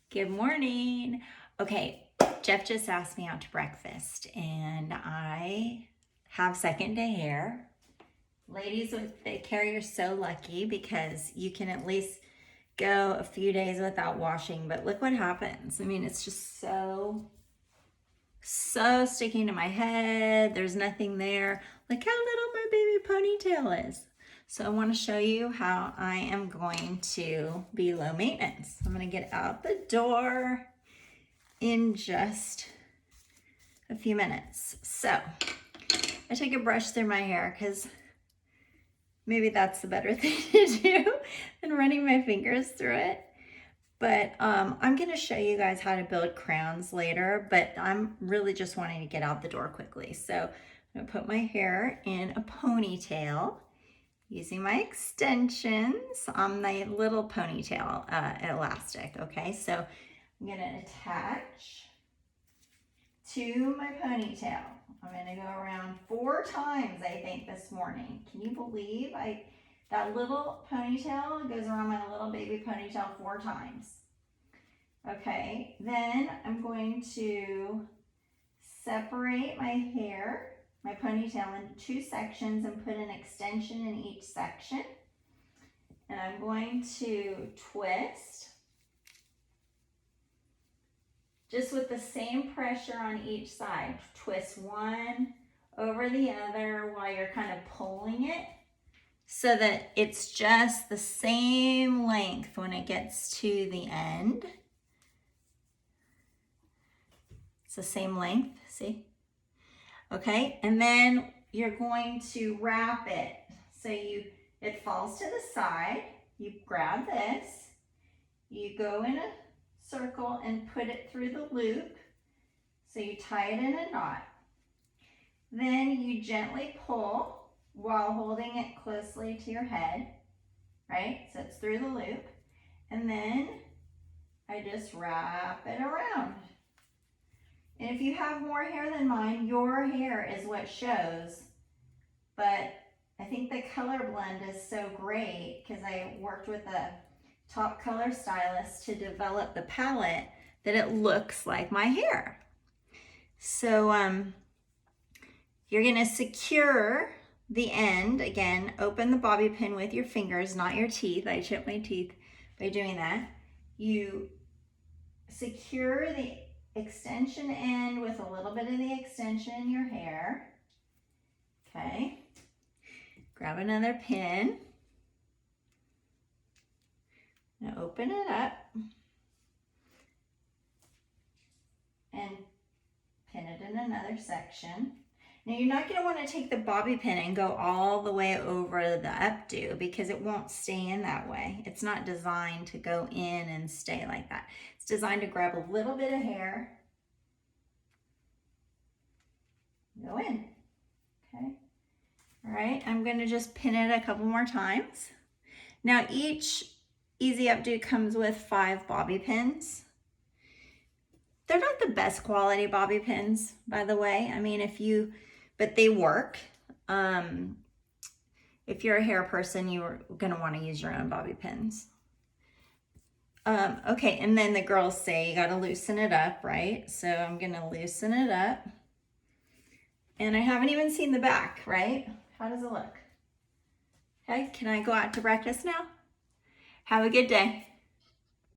Good morning. Okay, Jeff just asked me out to breakfast and I have second day hair. Ladies with thick hair, you're so lucky because you can at least go a few days without washing, but look what happens. I mean, it's just so sticking to my head. There's nothing there. Look how little my baby ponytail is. So I want to show you how I am going to be low maintenance. I'm going to get out the door in just a few minutes. So I take a brush through my hair because maybe that's the better thing to do than running my fingers through it. But I'm going to show you guys how to build crowns later, but I'm really just wanting to get out the door quickly. So I'm going to put my hair in a ponytail using my extensions on my little ponytail elastic. Okay, so I'm going to attach to my ponytail. I'm going to go around 4 times, I think, this morning. Can you believe that little ponytail goes around my little baby ponytail 4 times. Okay, then I'm going to separate my hair, my ponytail, into 2 sections and put an extension in each section. And I'm going to twist just with the same pressure on each side. Twist one over the other while you're kind of pulling it so that it's just the same length when it gets to the end. It's the same length, see? Okay, and then you're going to wrap it. So it falls to the side. You grab this, you go in a circle and put it through the loop. So you tie it in a knot. Then you gently pull while holding it closely to your head, right? So it's through the loop. And then I just wrap it around. And if you have more hair than mine, your hair is what shows. But I think the color blend is so great because I worked with a top color stylist to develop the palette that it looks like my hair. So you're gonna secure the end. Again, open the bobby pin with your fingers, not your teeth. I chip my teeth by doing that. You secure the extension end with a little bit of the extension in your hair. Okay. Grab another pin. Now open it up and pin it in another section. Now you're not going to want to take the bobby pin and go all the way over the updo because it won't stay in that way. It's not designed to go in and stay like that. It's designed to grab a little bit of hair, go in, okay? All right, I'm going to just pin it a couple more times. Now each Easy Updo comes with 5 bobby pins. They're not the best quality bobby pins, by the way. I mean, but they work. If you're a hair person, you're gonna wanna use your own bobby pins. Okay, and then the girls say you gotta loosen it up, right? So I'm gonna loosen it up. And I haven't even seen the back, right? How does it look? Okay, can I go out to breakfast now? Have a good day.